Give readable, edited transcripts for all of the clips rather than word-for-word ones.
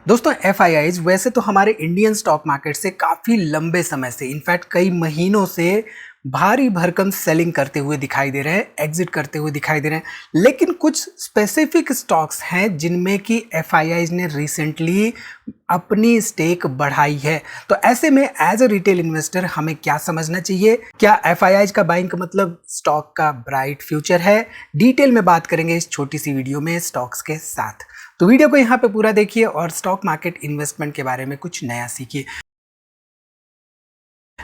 दोस्तों एफआईआईज वैसे तो हमारे इंडियन स्टॉक मार्केट से काफ़ी लंबे समय से इनफैक्ट कई महीनों से भारी भरकम सेलिंग करते हुए दिखाई दे रहे हैं, एग्जिट करते हुए दिखाई दे रहे हैं। लेकिन कुछ स्पेसिफिक स्टॉक्स हैं जिनमें कि एफआईआईज ने रिसेंटली अपनी स्टेक बढ़ाई है। तो ऐसे में एज अ रिटेल इन्वेस्टर हमें क्या समझना चाहिए? क्या एफआईआईज का बाइंग का मतलब स्टॉक का ब्राइट फ्यूचर है? डिटेल में बात करेंगे इस छोटी सी वीडियो में स्टॉक्स के साथ। तो वीडियो को यहाँ पे पूरा देखिए और स्टॉक मार्केट इन्वेस्टमेंट के बारे में कुछ नया सीखिए।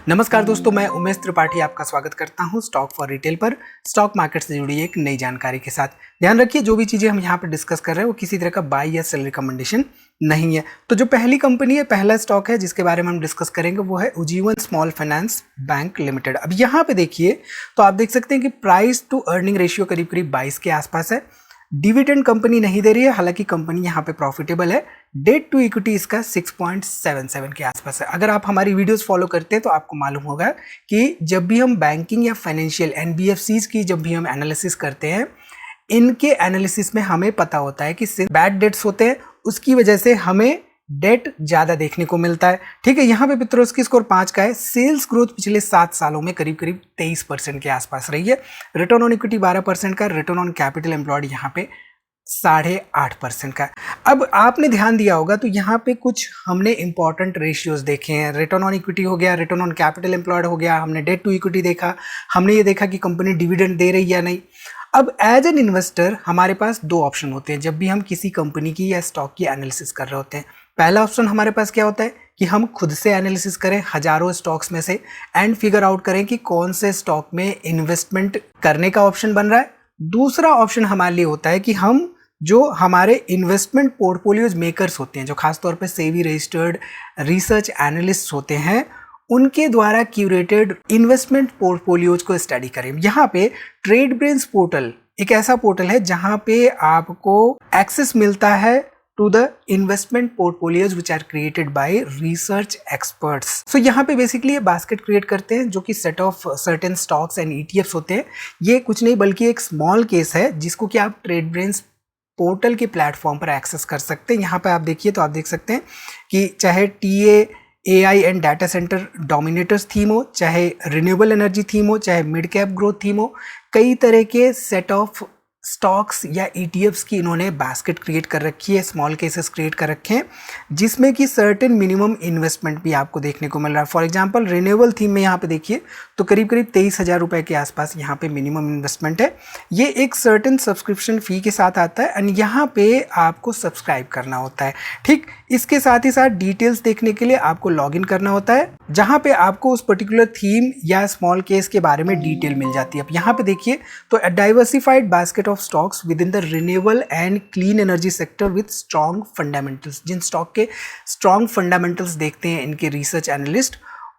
नमस्कार दोस्तों, मैं उमेश त्रिपाठी आपका स्वागत करता हूँ स्टॉक फॉर रिटेल पर स्टॉक मार्केट से जुड़ी एक नई जानकारी के साथ। ध्यान रखिए जो भी चीज़ें हम यहाँ पे डिस्कस कर रहे हैं वो किसी तरह का बाय या सेल रिकमेंडेशन नहीं है। तो जो पहली कंपनी है, पहला स्टॉक है जिसके बारे में हम डिस्कस करेंगे वो है Ujjivan small finance bank limited. अब यहाँ पे देखिए तो आप देख सकते हैं कि प्राइस टू अर्निंग रेशियो करीब करीब 22 के आसपास है। डिविडेंड कंपनी नहीं दे रही है, हालांकि कंपनी यहाँ पे प्रॉफिटेबल है। डेट टू इक्विटी इसका 6.77 के आसपास है। अगर आप हमारी वीडियोस फॉलो करते हैं तो आपको मालूम होगा कि जब भी हम बैंकिंग या फाइनेंशियल एनबीएफसीज की जब भी हम एनालिसिस करते हैं, इनके एनालिसिस में हमें पता होता है कि बैड डेट्स होते हैं, उसकी वजह से हमें डेट ज्यादा देखने को मिलता है। ठीक है, यहाँ पे पित्रोस्की स्कोर 5 का है। सेल्स ग्रोथ पिछले 7 सालों में करीब करीब 23% के आसपास रही है। रिटर्न ऑन इक्विटी 12% का, रिटर्न ऑन कैपिटल एम्प्लॉयड यहाँ पे 8.5% का। अब आपने ध्यान दिया होगा तो यहाँ पे कुछ हमने इंपॉर्टेंट रेशियोज देखे हैं। रिटर्न ऑन इक्विटी हो गया, रिटर्न ऑन कैपिटल एम्प्लॉयड हो गया, हमने डेट टू इक्विटी देखा, हमने ये देखा कि कंपनी डिविडेंड दे रही है या नहीं। अब एज एन इन्वेस्टर हमारे पास दो ऑप्शन होते हैं जब भी हम किसी कंपनी की या स्टॉक की एनालिसिस कर रहे होते हैं। पहला ऑप्शन हमारे पास क्या होता है कि हम खुद से एनालिसिस करें हजारों स्टॉक्स में से एंड फिगर आउट करें कि कौन से स्टॉक में इन्वेस्टमेंट करने का ऑप्शन बन रहा है। दूसरा ऑप्शन हमारे लिए होता है कि हम जो हमारे इन्वेस्टमेंट पोर्टफोलियोज मेकर्स होते हैं, जो खासतौर पे सेबी रजिस्टर्ड रिसर्च एनालिस्ट होते हैं, उनके द्वारा क्यूरेटेड इन्वेस्टमेंट पोर्टफोलियोज को स्टडी करें। यहाँ पे ट्रेडब्रेन्स पोर्टल एक ऐसा पोर्टल है जहां पे आपको एक्सेस मिलता है to the investment portfolios which are created by research experts. So यहाँ पे बेसिकली ये बास्केट क्रिएट करते हैं जो कि set of certain stocks and ETFs होते हैं। ये कुछ नहीं बल्कि एक स्मॉल केस है जिसको कि आप ट्रेडब्रेन्स पोर्टल के प्लेटफॉर्म पर एक्सेस कर सकते हैं। यहाँ पे आप देखिए तो आप देख सकते हैं कि चाहे AI and data center dominators theme हो, चाहे रिन्यूएबल एनर्जी थीम हो, चाहे मिड कैप ग्रोथ थीम हो, कई तरह के सेट ऑफ स्टॉक्स या ईटीएफ्स की इन्होंने बास्केट क्रिएट कर रखी है, स्मॉल केसेस क्रिएट कर रखे हैं जिसमें कि सर्टेन मिनिमम इन्वेस्टमेंट भी आपको देखने को मिल रहा है। फॉर एग्जांपल रिन्यूएबल थीम में यहाँ पे देखिए तो करीब करीब 23,000 रुपये के आसपास यहाँ पे मिनिमम इन्वेस्टमेंट है। ये एक सर्टेन सब्सक्रिप्शन फी के साथ आता है एंड यहाँ पे आपको सब्सक्राइब करना होता है। ठीक, इसके साथ ही साथ डिटेल्स देखने के लिए आपको लॉग इन करना होता है जहाँ पे आपको उस पर्टिकुलर थीम या स्मॉल केस के बारे में डिटेल मिल जाती है। अब यहाँ पे देखिए तो diversified basket of stocks within the renewable and clean energy sector with strong fundamentals. जिन स्टॉक के स्ट्रॉन्ग फंडामेंटल्स देखते हैं इनके रिसर्च एनालिस्ट,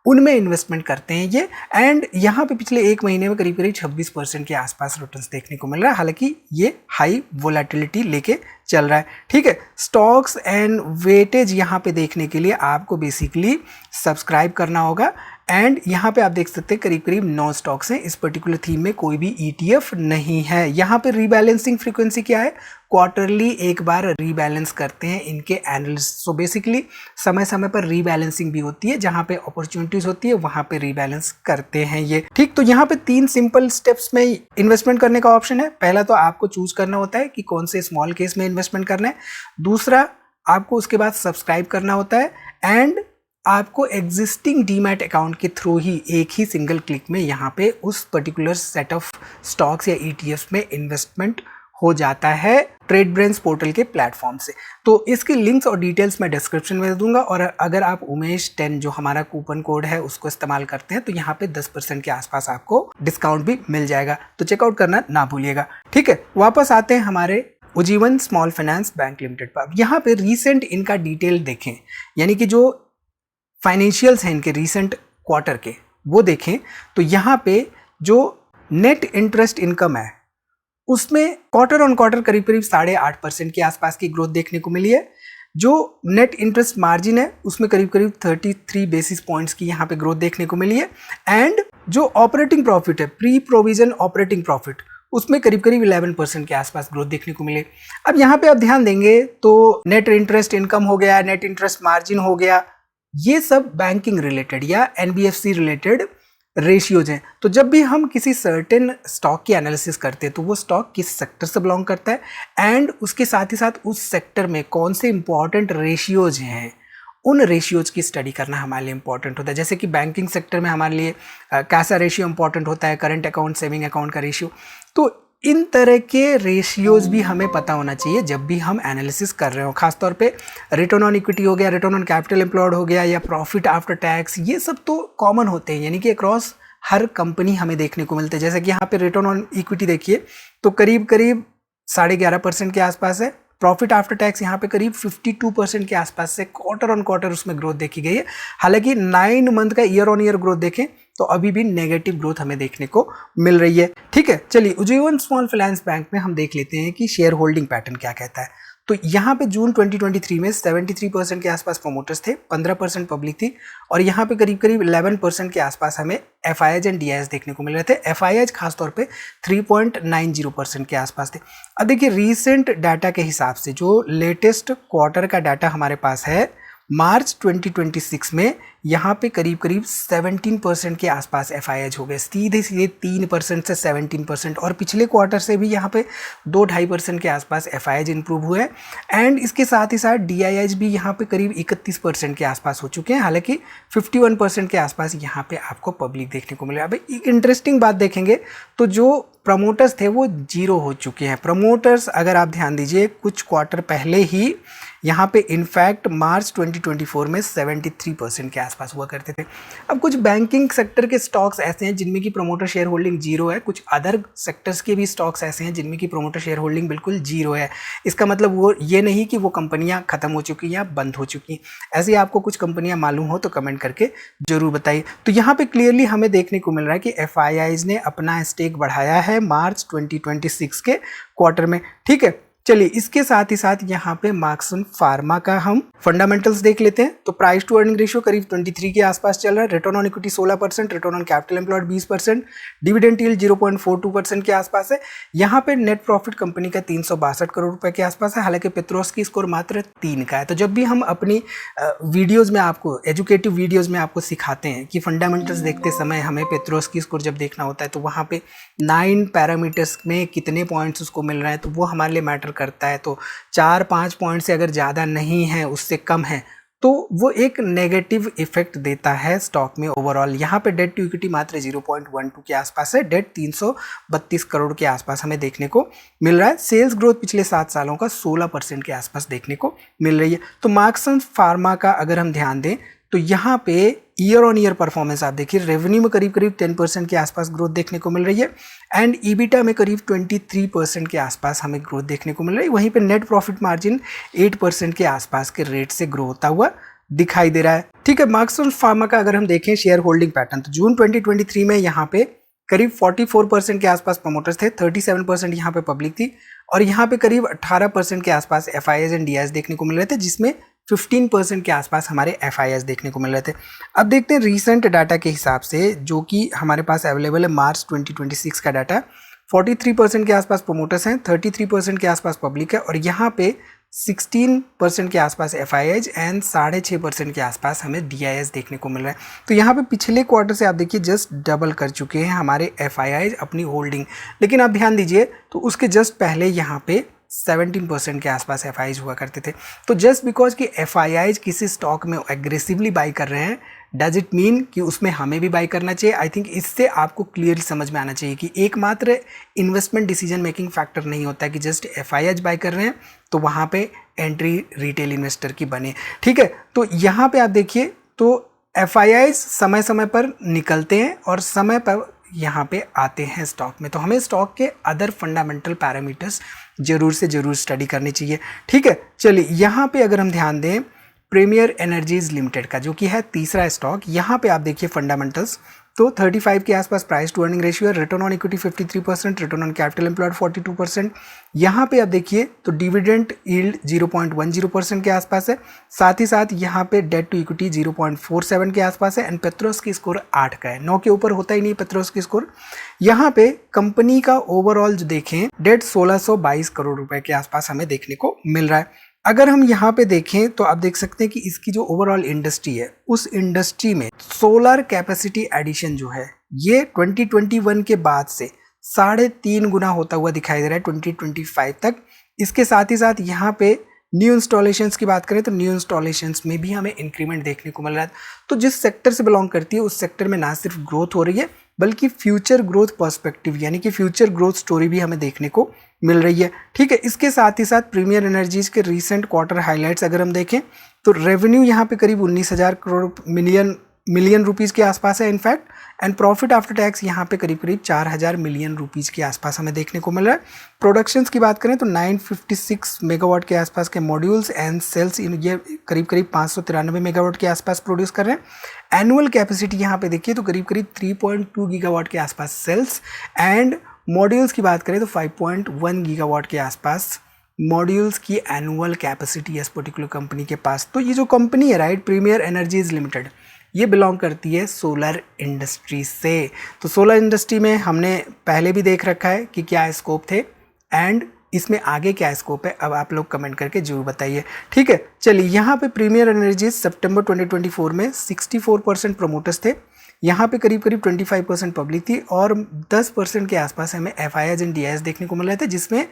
उनमें इन्वेस्टमेंट करते हैं ये। एंड यहाँ पे पिछले एक महीने में करीब करीब 26% के आसपास रिटर्न्स देखने को मिल रहा है, हालांकि ये हाई वोलेटिलिटी लेके चल रहा है। ठीक है, स्टॉक्स एंड वेटेज यहाँ पे देखने के लिए आपको बेसिकली सब्सक्राइब करना होगा एंड यहाँ पे आप देख सकते हैं करीब करीब 9 स्टॉक्स हैं। इस पर्टिकुलर थीम में कोई भी ईटीएफ नहीं है। यहाँ पे रीबैलेंसिंग फ्रीक्वेंसी क्या है? क्वार्टरली एक बार रीबैलेंस करते हैं इनके एनालिस्ट। सो बेसिकली समय समय पर रीबैलेंसिंग भी होती है, जहाँ पे अपॉर्चुनिटीज होती है वहाँ पे रीबैलेंस करते हैं ये। ठीक, तो यहाँ पे 3 सिंपल स्टेप्स में इन्वेस्टमेंट करने का ऑप्शन है। पहला तो आपको चूज करना होता है कि कौन से स्मॉल केस में इन्वेस्टमेंट करना है। दूसरा, आपको उसके बाद सब्सक्राइब करना होता है एंड आपको एग्जिस्टिंग डीमैट अकाउंट के थ्रू ही एक ही सिंगल क्लिक में यहाँ पे उस पर्टिकुलर सेट ऑफ स्टॉक्स या ईटीएफ्स में इन्वेस्टमेंट हो जाता है ट्रेडब्रेन्स पोर्टल के प्लेटफॉर्म से। तो इसके लिंक्स और डिटेल्स मैं डिस्क्रिप्शन में दे दूंगा और अगर आप उमेश 10 जो हमारा कूपन कोड है उसको इस्तेमाल करते हैं तो यहाँ पे 10% के आसपास आपको डिस्काउंट भी मिल जाएगा। तो चेकआउट करना ना भूलिएगा। ठीक है, वापस आते हैं हमारे Ujjivan small finance bank limited पर। यहाँ पे रिसेंट इनका डिटेल देखें, यानी कि जो फाइनेंशियल्स हैं इनके रीसेंट क्वार्टर के वो देखें तो यहाँ पे जो नेट इंटरेस्ट इनकम है उसमें क्वार्टर ऑन क्वार्टर करीब करीब 8.5% के आसपास की ग्रोथ देखने को मिली है। जो नेट इंटरेस्ट मार्जिन है उसमें करीब करीब 33 बेसिस पॉइंट्स की यहाँ पे ग्रोथ देखने को मिली है एंड जो ऑपरेटिंग प्रॉफिट है, प्री प्रोविजन ऑपरेटिंग प्रॉफिट, उसमें करीब करीब 11% के आसपास ग्रोथ देखने को मिले। अब यहाँ पे आप ध्यान देंगे तो नेट इंटरेस्ट इनकम हो गया, नेट इंटरेस्ट मार्जिन हो गया, ये सब बैंकिंग रिलेटेड या एनबीएफसी रिलेटेड रेशियोज हैं। तो जब भी हम किसी सर्टेन स्टॉक की एनालिसिस करते हैं तो वो स्टॉक किस सेक्टर से बिलोंग करता है एंड उसके साथ ही साथ उस सेक्टर में कौन से इंपॉर्टेंट रेशियोज हैं, उन रेशियोज की स्टडी करना हमारे लिए इंपॉर्टेंट होता है। जैसे कि बैंकिंग सेक्टर में हमारे लिए कैसा रेशियो इंपॉर्टेंट होता है, करंट अकाउंट, सेविंग अकाउंट का रेशियो। तो इन तरह के रेशियोज भी हमें पता होना चाहिए जब भी हम एनालिसिस कर रहे हो। खासतौर पे रिटर्न ऑन इक्विटी हो गया, रिटर्न ऑन कैपिटल एम्प्लॉयड हो गया, या प्रॉफिट आफ्टर टैक्स, ये सब तो कॉमन होते हैं, यानी कि अक्रॉस हर कंपनी हमें देखने को मिलते हैं। जैसे कि यहाँ पे रिटर्न ऑन इक्विटी देखिए तो करीब करीब 11.5% के आसपास है। प्रॉफिट आफ्टर टैक्स यहाँ पे करीब 52% के आसपास से क्वार्टर ऑन क्वार्टर उसमें ग्रोथ देखी गई है। हालांकि 9 मंथ का ईयर ऑन ईयर ग्रोथ देखें तो अभी भी नेगेटिव ग्रोथ हमें देखने को मिल रही है। ठीक है, चलिए उज्जीवन स्मॉल फाइनेंस बैंक में हम देख लेते हैं कि शेयर होल्डिंग पैटर्न क्या कहता है। तो यहाँ पे जून 2023 में 73% के आसपास प्रोमोटर्स थे, 15% पब्लिक थी, और यहाँ पे करीब करीब 11% के आसपास हमें एफआईआईज एंड डीआईएस देखने को मिल रहे थे। एफआईआईज खासतौर पे 3.90% के आसपास थे। अब देखिए रीसेंट डाटा के हिसाब से जो लेटेस्ट क्वार्टर का डाटा हमारे पास है मार्च 2026 में, यहाँ पे करीब करीब 17% के आसपास एफआईआईज हो गए, सीधे सीधे 3% से 17%, और पिछले क्वार्टर से भी यहाँ पे 2-2.5% के आसपास एफआईआईज इंप्रूव हुए हैं। एंड इसके साथ ही साथ डीआईआईज भी यहाँ पे करीब 31% के आसपास हो चुके हैं। हालांकि 51% के आसपास यहाँ पे आपको पब्लिक देखने को मिला। अब एक इंटरेस्टिंग बात देखेंगे तो जो प्रमोटर्स थे वो 0 हो चुके हैं। प्रमोटर्स अगर आप ध्यान दीजिए कुछ क्वार्टर पहले ही यहाँ पे इनफैक्ट मार्च 2024 में 73% के आसपास हुआ करते थे। अब कुछ बैंकिंग सेक्टर के स्टॉक्स ऐसे हैं जिनमें की प्रमोटर शेयर होल्डिंग 0 है, कुछ अदर सेक्टर्स के भी स्टॉक्स ऐसे हैं जिनमें की प्रमोटर शेयर होल्डिंग बिल्कुल 0 है। इसका मतलब वो ये नहीं कि वो कंपनियां खत्म हो चुकी या बंद हो चुकी। ऐसे ही आपको कुछ कंपनियां मालूम हो तो कमेंट करके जरूर बताइए। तो यहाँ पे क्लियरली हमें देखने को मिल रहा है कि एफआईआईज ने अपना स्टेक बढ़ाया है मार्च 2026 के क्वार्टर में। ठीक है, चलिए इसके साथ ही साथ यहाँ पे मार्क्सन फार्मा का हम फंडामेंटल्स देख लेते हैं। तो प्राइस टू अर्निंग रेशियो करीब 23 के आसपास चल रहा है, return on equity 16%, return on capital employed 20%, dividend yield 0.42% के आसपास है। यहाँ पे नेट प्रॉफिट कंपनी का 362 करोड़ रुपए के आसपास है। हालांकि पेट्रोस की स्कोर मात्र 3 का है। तो जब भी हम अपनी वीडियोज में आपको एजुकेटिव वीडियोज में आपको सिखाते हैं कि फंडामेंटल्स देखते समय हमें पेट्रोस की स्कोर जब देखना होता है तो वहाँ पे 9 पैरामीटर्स में कितने पॉइंट्स उसको मिल रहे हैं तो वो हमारे लिए मैटर करता है। तो 4-5 पॉइंट से अगर ज़्यादा नहीं है, उससे कम है, तो वो एक नेगेटिव इफेक्ट देता है स्टॉक में ओवरऑल। यहाँ पे डेट टू इक्विटी मात्र 0.12 के आसपास है, डेट 332 करोड़ के आसपास हमें देखने को मिल रहा है। सेल्स ग्रोथ पिछले 7 सालों का 16% के आसपास देखने को मिल रही है। तो मार्क्सन फार्मा का अगर हम ध्यान दें तो यहाँ पे ईयर ऑन ईयर परफॉर्मेंस आप देखिए, रेवेन्यू में करीब करीब 10% के आसपास ग्रोथ देखने को मिल रही है एंड ईबिटा में करीब 23% के आसपास हमें ग्रोथ देखने को मिल रही है। वहीं पे नेट प्रॉफिट मार्जिन 8% के आसपास के रेट से ग्रो होता हुआ दिखाई दे रहा है। ठीक है, मार्क्सन फार्मा का अगर हम देखें शेयर होल्डिंग पैटर्न तो जून 2023 में यहाँ पे करीब 44% के आसपास प्रमोटर्स थे, 37% यहाँ पे पब्लिक थी, और यहाँ पे करीब 18% के आसपास एफआईआईज एंड डीआईएस देखने को मिल रहे थे, जिसमें 15% के आसपास हमारे एफआईआईज देखने को मिल रहे थे। अब देखते हैं रीसेंट डाटा के हिसाब से जो कि हमारे पास अवेलेबल है मार्च 2026 का डाटा। 43% के आसपास प्रोमोटर्स हैं, 33% के आसपास पब्लिक है, और यहाँ पे 16% के आसपास एफआईआईज एंड 6.5% के आसपास हमें डीआईएस देखने को मिल रहा है। तो यहाँ पे पिछले क्वार्टर से आप देखिए जस्ट डबल कर चुके हैं हमारे एफआईआईज अपनी होल्डिंग। लेकिन आप ध्यान दीजिए तो उसके जस्ट पहले यहाँ पे 17% के आसपास एफआईआईज हुआ करते थे। तो जस्ट बिकॉज कि एफआईआईज किसी स्टॉक में एग्रेसिवली बाई कर रहे हैं डज इट मीन कि उसमें हमें भी बाई करना चाहिए। आई थिंक इससे आपको क्लियरली समझ में आना चाहिए कि एकमात्र इन्वेस्टमेंट डिसीजन मेकिंग फैक्टर नहीं होता है कि जस्ट एफआईआईज बाई कर रहे हैं तो वहाँ पे एंट्री रिटेल इन्वेस्टर की बने। ठीक है, तो यहाँ पे आप देखिए तो एफआईआईज समय समय पर निकलते हैं और समय पर यहाँ पे आते हैं स्टॉक में। तो हमें स्टॉक के अदर फंडामेंटल पैरामीटर्स जरूर से जरूर स्टडी करनी चाहिए। ठीक है, चलिए यहाँ पे अगर हम ध्यान दें प्रीमियर एनर्जीज लिमिटेड का, जो कि है तीसरा स्टॉक। यहाँ पे आप देखिए फंडामेंटल्स, तो 35 के आसपास प्राइस टू अर्निंग रेशियो है, return on equity 53%, return on capital employed 42%। यहाँ पे आप देखिए तो डिविडेंड यील्ड 0.10% के आसपास है, साथ ही साथ यहाँ पे डेट टू इक्विटी 0.47 के आसपास है, एंड पेट्रोस की स्कोर 8 का है, 9 के ऊपर होता ही नहीं पेट्रोस की स्कोर। यहाँ पे कंपनी का ओवरऑल जो देखें डेट 1622 करोड़ रुपए के आसपास हमें देखने को मिल रहा है। अगर हम यहाँ पे देखें तो आप देख सकते हैं कि इसकी जो ओवरऑल इंडस्ट्री है, उस इंडस्ट्री में सोलर कैपेसिटी एडिशन जो है ये 2021 के बाद से 3.5 गुना होता हुआ दिखाई दे रहा है 2025 तक। इसके साथ ही साथ यहाँ पे न्यू इंस्टॉलेशंस की बात करें तो न्यू इंस्टॉलेशंस में भी हमें इंक्रीमेंट देखने को मिल रहा है। तो जिस सेक्टर से बिलोंग करती है उस सेक्टर में ना सिर्फ ग्रोथ हो रही है बल्कि फ्यूचर ग्रोथ पर्सपेक्टिव यानी कि फ्यूचर ग्रोथ स्टोरी भी हमें देखने को मिल रही है। ठीक है, इसके साथ ही साथ प्रीमियर एनर्जीज के रीसेंट क्वार्टर हाइलाइट्स अगर हम देखें तो रेवेन्यू यहाँ पे करीब 19,000 करोड़ मिलियन रुपीस के आसपास है in fact, and profit after tax यहाँ पे करीब 4,000 मिलियन रुपीस के आसपास हमें देखने को मिल रहा है। प्रोडक्शंस की बात करें तो 956 मेगावाट के आसपास के मॉड्यूल्स एंड सेल्स ये करीब 593 मेगावाट के आसपास प्रोड्यूस कर रहे हैं। एनुअल कैपेसिटी यहाँ पे देखिए तो करीब 3.2 गीगावाट के आसपास सेल्स, एंड मॉड्यूल्स की बात करें तो 5.1 गीगावाट के आसपास मॉड्यूल्स की एनुअल कैपेसिटी इस पर्टिकुलर कंपनी के पास। तो ये जो कंपनी है राइट, प्रीमियर एनर्जीज लिमिटेड, ये बिलोंग करती है सोलर इंडस्ट्री से। तो सोलर इंडस्ट्री में हमने पहले भी देख रखा है कि क्या स्कोप थे एंड इसमें आगे क्या स्कोप है, अब आप लोग कमेंट करके जरूर बताइए। ठीक है, चलिए यहाँ पे प्रीमियर एनर्जीज सितंबर 2024 में 64% प्रमोटर्स थे, यहाँ पे करीब 25% पब्लिक थी और 10% के आसपास हमें FIIs एंड DIIs देखने को मिल रहे थे, जिसमें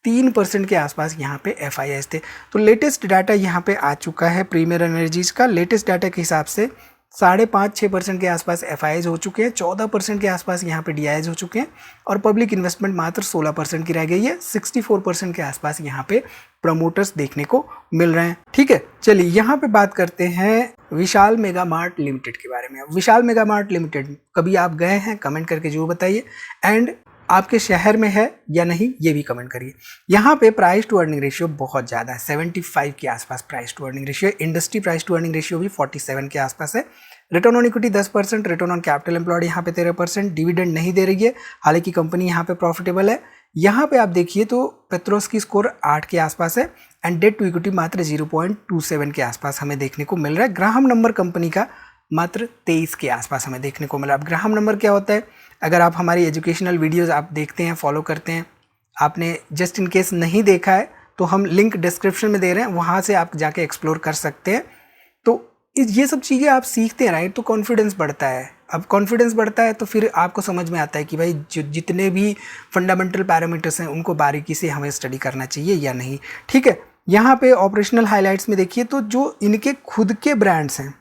3% के आसपास यहाँ पे FIIs थे। तो लेटेस्ट डाटा यहाँ पे आ चुका है प्रीमियर एनर्जीज का। लेटेस्ट डाटा के हिसाब से 5.5-6% के आसपास FIIs हो चुके हैं, 14% के आसपास यहाँ पे DIIs हो चुके हैं और पब्लिक इन्वेस्टमेंट मात्र 16% की रह गई है। 64% के आसपास यहाँ पे प्रमोटर्स देखने को मिल रहे हैं। ठीक है, चलिए यहाँ पे बात करते हैं विशाल मेगा मार्ट लिमिटेड के बारे में। विशाल मेगा मार्ट लिमिटेड कभी आप गए हैं, कमेंट करके जरूर बताइए, एंड आपके शहर में है या नहीं ये भी कमेंट करिए। यहाँ पे प्राइस टू अर्निंग रेशियो बहुत ज़्यादा है, 75 के आसपास price to earning ratio. Industry price to earning ratio भी 47 के आसपास है। Return on equity 10%, return on capital employed यहाँ पे 13%, डिविडेंड नहीं दे रही है, हालांकि कंपनी यहाँ पे प्रॉफिटेबल है। यहाँ पे आप देखिए तो पेट्रोस की स्कोर 8 के आसपास है एंड डेट टू इक्विटी मात्र 0.27 के आसपास हमें देखने को मिल रहा है। ग्राहम नंबर कंपनी का मात्र 23 के आसपास हमें देखने को मिला। अब ग्राहम नंबर क्या होता है, अगर आप हमारी एजुकेशनल वीडियोस आप देखते हैं, फॉलो करते हैं, आपने जस्ट इन केस नहीं देखा है तो हम लिंक डिस्क्रिप्शन में दे रहे हैं, वहाँ से आप जाके एक्सप्लोर कर सकते हैं। तो ये सब चीज़ें आप सीखते हैं राइट, तो कॉन्फिडेंस बढ़ता है। अब कॉन्फिडेंस बढ़ता है तो फिर आपको समझ में आता है कि भाई जितने भी फंडामेंटल पैरामीटर्स हैं उनको बारीकी से हमें स्टडी करना चाहिए या नहीं। ठीक है, यहाँ पे ऑपरेशनल हाइलाइट्स में देखिए तो जो इनके खुद के ब्रांड्स हैं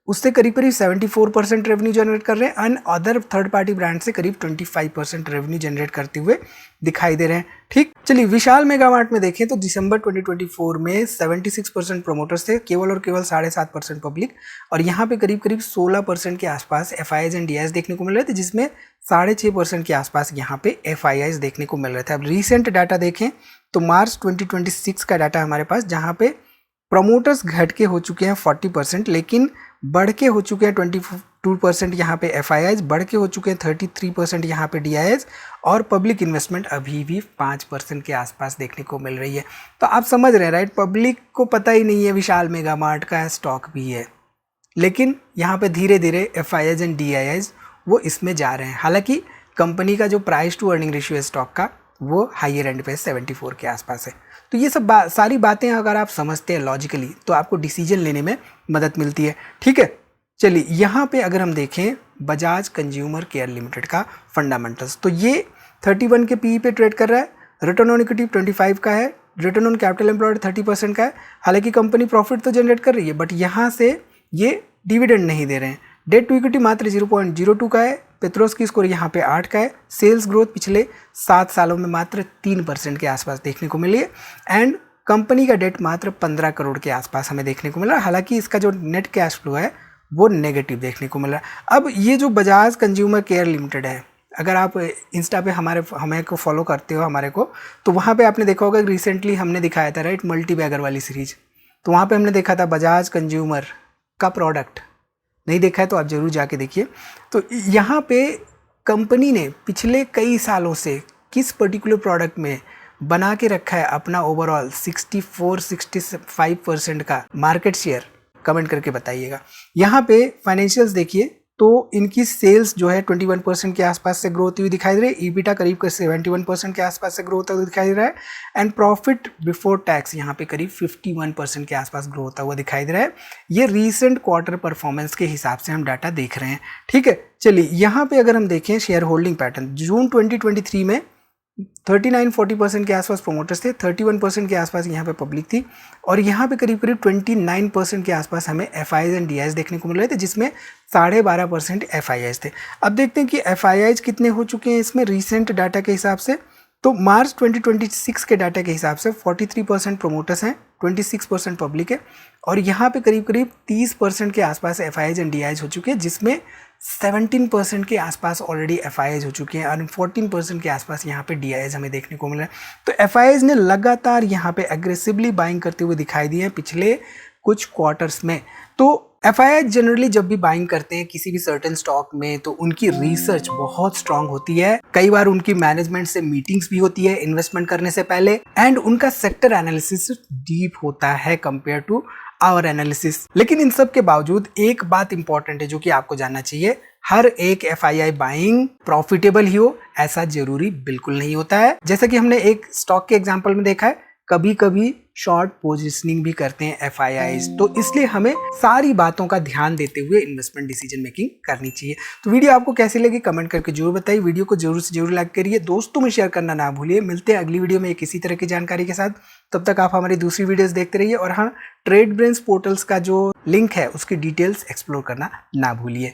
उससे करीब 74% रेवेन्यू जनरेट कर रहे हैं and other third party brand से करीब 25% रेवेन्यू जनरेट करते हुए दिखाई दे रहे हैं। ठीक, चलिए विशाल मेगा मार्ट में देखें तो दिसंबर 2024 में 76% प्रोमोटर्स थे, केवल और केवल 7.5% पब्लिक, और यहाँ पे करीब 16% के आसपास FIIs एंड DIIs देखने को मिल रहे थे, जिसमें 6.5% के आसपास यहाँ पे FIIs देखने को मिल रहे थे। अब रिसेंट डाटा देखें तो मार्च 2026 का डाटा हमारे पास, जहाँ पे प्रमोटर्स घट के हो चुके हैं 40%, लेकिन बढ़ के हो चुके हैं 22% यहाँ पे FIIs, बढ़ के हो चुके हैं 33% यहाँ पे DIIs, और पब्लिक इन्वेस्टमेंट अभी भी 5% के आसपास देखने को मिल रही है। तो आप समझ रहे हैं राइट, पब्लिक को पता ही नहीं है विशाल मेगा मार्ट का स्टॉक भी है, लेकिन यहाँ पे धीरे धीरे FIIs एंड DIIs वो इसमें जा रहे हैं। हालांकि कंपनी का जो प्राइस टू अर्निंग रेशियो है स्टॉक का वो हाइयर एंड पे 74 के आसपास है। तो ये सब सारी बातें अगर आप समझते हैं लॉजिकली तो आपको डिसीजन लेने में मदद मिलती है। ठीक है, चलिए यहाँ पे अगर हम देखें बजाज कंज्यूमर केयर लिमिटेड का फंडामेंटल्स, तो ये 31 के PE पे ट्रेड कर रहा है, रिटर्न ऑन इक्विटी 25 का है, रिटर्न ऑन कैपिटल एम्प्लॉयड 30% का है। हालांकि कंपनी प्रॉफिट तो जनरेट कर रही है बट यहाँ से ये डिविडेंड नहीं दे रहे हैं। डेट टू इक्विटी मात्र 0.02 का है, पेट्रोस की स्कोर यहाँ पे 8 का है, सेल्स ग्रोथ पिछले 7 सालों में मात्र 3% के आसपास देखने को मिली है, एंड कंपनी का डेट मात्र 15 करोड़ के आसपास हमें देखने को मिला। हालांकि इसका जो नेट कैश फ्लो है वो नेगेटिव देखने को मिला। अब ये जो बजाज कंज्यूमर केयर लिमिटेड है, अगर आप इंस्टा पे हमें को फॉलो करते हो हमारे को, तो वहाँ पे आपने देखा होगा रिसेंटली हमने दिखाया था राइट, मल्टी बैगर वाली सीरीज। तो वहाँ पे हमने देखा था बजाज कंज्यूमर का प्रोडक्ट, नहीं देखा है तो आप जरूर जाके देखिए। तो यहाँ पे कंपनी ने पिछले कई सालों से किस पर्टिकुलर प्रोडक्ट में बना के रखा है अपना ओवरऑल 64-65% का मार्केट शेयर, कमेंट करके बताइएगा। यहाँ पे फाइनेंशियल्स देखिए तो इनकी सेल्स जो है 21% के आसपास से ग्रो होती हुई दिखाई दे रही है, ईबिटा करीब 71% के आसपास से ग्रो होता हुआ दिखाई दे रहा है, एंड प्रॉफिट बिफोर टैक्स यहाँ पे करीब 51% के आसपास ग्रो होता हुआ दिखाई दे रहा है। ये रीसेंट क्वार्टर परफॉर्मेंस के हिसाब से हम डाटा देख रहे हैं, ठीक है। चलिए यहाँ पे अगर हम देखें शेयर होल्डिंग पैटर्न, जून 2023 में 39-40% के आसपास प्रोमोटर्स थे, 31% के आसपास यहाँ पे पब्लिक थी, और यहाँ पे करीब 29% के आसपास हमें FIIs एंड DIs देखने को मिल रहे थे, जिसमें 12.5% FIIs थे। अब देखते हैं कि FIIs कितने हो चुके हैं इसमें रिसेंट डाटा के हिसाब से। तो मार्च 2026 के डाटा के हिसाब से 43% प्रोमोटर्स हैं, 26% पब्लिक है, और यहाँ पे करीब 30% के आसपास FIIs एंड DIs हो चुके हैं, जिसमें 17% के आसपास ऑलरेडी FIIs हो चुके हैं और 14% के आसपास यहाँ पे DIs हमें देखने को मिल रहा है। तो FIIs ने लगातार यहाँ पे एग्रेसिवली बाइंग करते हुए दिखाई दिए हैं पिछले कुछ क्वार्टर्स में। तो FIIs जनरली जब भी बाइंग करते हैं किसी भी सर्टेन स्टॉक में तो उनकी रिसर्च बहुत स्ट्रांग होती है, कई बार उनकी मैनेजमेंट से मीटिंग्स भी होती है इन्वेस्टमेंट करने से पहले, एंड उनका सेक्टर एनालिसिस डीप होता है कंपेयर टू आवर एनालिसिस। लेकिन इन सब के बावजूद एक बात इंपॉर्टेंट है जो कि आपको जानना चाहिए, हर एक FII बाइंग प्रॉफिटेबल ही हो ऐसा जरूरी बिल्कुल नहीं होता है। जैसा कि हमने एक स्टॉक के एग्जांपल में देखा है, कभी कभी शॉर्ट पोजीशनिंग भी करते हैं FIIs, तो इसलिए हमें सारी बातों का ध्यान देते हुए इन्वेस्टमेंट डिसीजन मेकिंग करनी चाहिए। तो वीडियो आपको कैसी लगी कमेंट करके जरूर बताइए, वीडियो को जरूर से जरूर लाइक करिए, दोस्तों में शेयर करना ना भूलिए। मिलते हैं अगली वीडियो में किसी तरह की जानकारी के साथ, तब तक आप हमारी दूसरी वीडियोस देखते रहिए, और हाँ, ट्रेड ब्रेन्स पोर्टल्स का जो लिंक है उसकी डिटेल्स एक्सप्लोर करना ना भूलिए।